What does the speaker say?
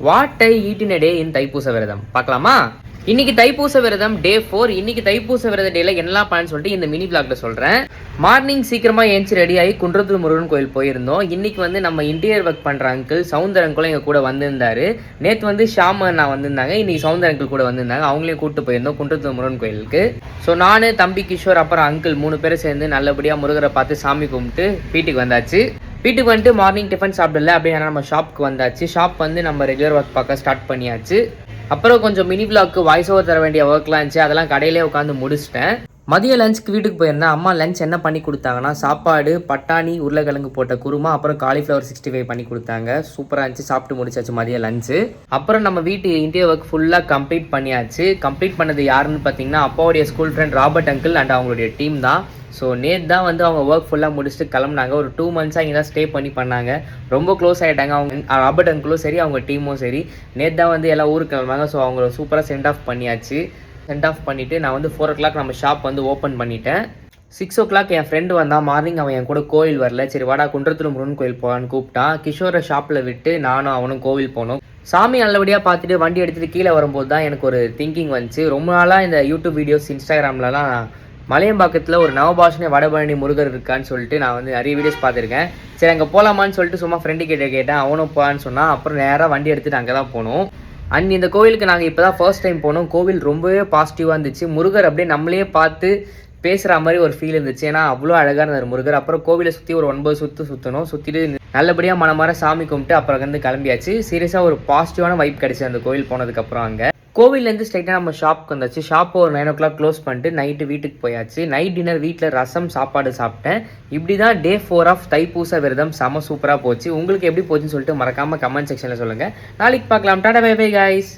What I eat in a day in தைப்பூச விரதம் பார்க்கலாமா? இன்னைக்கு தைப்பூச விரதம் டே 4. இன்னைக்கு தைப்பூச விரத டேல என்னலாம் பண்ணு சொல்லிட்டு இந்த மினி பிளாக்ல சொல்றேன். மார்னிங் சீக்கிரமா ஏஞ்சி ரெடி ஆகி குன்றத்தூர் முருகன் கோயில் போயிருந்தோம். இன்னைக்கு வந்து நம்ம இன்டீரியர் ஒர்க் பண்ற அங்கிள் சவுந்தர் அங்கிளும் எங்க கூட வந்திருந்தாரு. நேற்று வந்து ஷாம் அண்ணா வந்திருந்தாங்க, இன்னைக்கு சவுந்தர் அங்கிள் கூட வந்திருந்தாங்க. அவங்களையும் கூப்பிட்டு போயிருந்தோம் குன்றத்தூர் முருகன் கோயிலுக்கு. ஸோ நானு, தம்பி கிஷோர், அப்புறம் அங்கிள் 3 பேரும் சேர்ந்து நல்லபடியா முருகரை பார்த்து சாமி கும்பிட்டு வீட்டுக்கு வந்தாச்சு. வீட்டுக்கு வந்துட்டு மார்னிங் டிஃபன் சாப்பிடல, அப்படியே நம்ம ஷாப்புக்கு வந்தாச்சு. ஷாப் வந்து நம்ம ரெகுலர் ஒர்க் பார்க்க ஸ்டார்ட் பண்ணியாச்சு. அப்புறம் கொஞ்சம் மினி பிளாக்கு வாய்ஸ் ஓவர் தர வேண்டிய ஒர்க்லாம் இருந்துச்சு, அதெல்லாம் கடையிலே உட்காந்து முடிச்சிட்டேன். மதிய லஞ்சுக்கு வீட்டுக்கு போயிருந்தேன். அம்மா லஞ்ச் என்ன பண்ணி கொடுத்தாங்கன்னா சாப்பாடு, பட்டாணி, உருளைக்கிழங்கு போட்ட குருமா, அப்புறம் காலிஃப்ளவர் 65 பண்ணி கொடுத்தாங்க. சூப்பராக இருந்துச்சு. சாப்பிட்டு முடிச்சாச்சு மதிய லஞ்சு. அப்புறம் நம்ம வீட்டு இன்டீரியர் ஒர்க் ஃபுல்லாக கம்ப்ளீட் பண்ணியாச்சு. கம்ப்ளீட் பண்ணது யாருன்னு பார்த்தீங்கன்னா அப்பாவுடைய school friend Robert uncle and அவங்களுடைய டீம் தான். ஸோ நேற்று தான் வந்து அவங்க ஒர்க் ஃபுல்லாக முடிச்சுட்டு கிளம்புனாங்க. ஒரு 2 months இங்கே தான் ஸ்டே பண்ணாங்க. ரொம்ப க்ளோஸ் ஆகிட்டாங்க. அவங்க ராபர்ட் அங்கிளும் சரி, அவங்க டீமும் சரி. நேற்று தான் வந்து எல்லாம் ஊருக்கு கிளம்புனாங்க. ஸோ அவங்கள சூப்பராக சென்ட் ஆஃப் பண்ணியாச்சு. சென்ட் ஆஃப் பண்ணிவிட்டு நான் வந்து 4 o'clock நம்ம ஷாப் வந்து ஓப்பன் பண்ணிட்டேன். 6 o'clock என் ஃப்ரெண்டு வந்தான். மார்னிங் அவன் என் கூட கோவில் வரல. சரி வாடா குன்றத்தூர் முருகன் கோயில் போகலான்னு கூப்பிட்டான். கிஷோரை ஷாப்பில் விட்டு நானும் அவனும் கோவில் போனோம். சாமி நல்லபடியாக பார்த்துட்டு வண்டி எடுத்துகிட்டு கீழே வரும்போது தான் எனக்கு ஒரு திங்கிங் வந்துச்சு. ரொம்ப நாளாக இந்த யூடியூப் வீடியோஸ், இன்ஸ்டாகிராம்லலாம் மலையம்பாக்கத்தில் ஒரு நவபாஷனே வடபழனி முருகர் இருக்கான்னு சொல்லிட்டு நான் வந்து நிறைய வீடியோஸ் பார்த்துருக்கேன். சரி அங்கே போகலாமான்னு சொல்லிட்டு சும்மா ஃப்ரெண்டு கேட்டேன். அவனும் போகலான்னு சொன்னான். அப்புறம் நேராக வண்டி எடுத்துகிட்டு அங்கே தான் போனோம். அண்ட் இந்த கோவிலுக்கு நாங்கள் இப்போ தான் ஃபர்ஸ்ட் டைம் போனோம். கோவில் ரொம்பவே பாசிட்டிவாக இருந்துச்சு. முருகர் அப்படியே நம்மளே பார்த்து பேசுகிற மாதிரி ஒரு ஃபீல் இருந்துச்சு. ஏன்னா அவ்வளோ அழகாக இருந்தார் முருகர். அப்புறம் கோவிலை சுற்றி ஒரு 9 சுற்றணும். சுற்றிட்டு நல்லபடியாக மனமார சாமி கும்பிட்டு அப்புறம் வந்து கிளம்பியாச்சு. சீரியஸாக ஒரு பாசிட்டிவான வைப் கிடைச்சி அந்த கோவில் போனதுக்கப்புறம். அங்கே கோவிலேருந்து ஸ்ட்ரைட்டாக நம்ம ஷாப்புக்கு வந்தாச்சு. ஷாப்பை ஒரு 9 o'clock க்ளோஸ் பண்ணிட்டு நைட்டு வீட்டுக்கு போயாச்சு. நைட் டின்னர் வீட்டில் ரசம் சாப்பாடு சாப்பிட்டேன். இப்படி தான் டே 4 ஆஃப் தைப்பூச விரதம் செம சூப்பராக போச்சு. உங்களுக்கு எப்படி போச்சுன்னு சொல்லிட்டு மறக்காமல் கமெண்ட் செக்ஷனில் சொல்லுங்கள். நாளைக்கு பார்க்கலாம். Tata bye bye guys.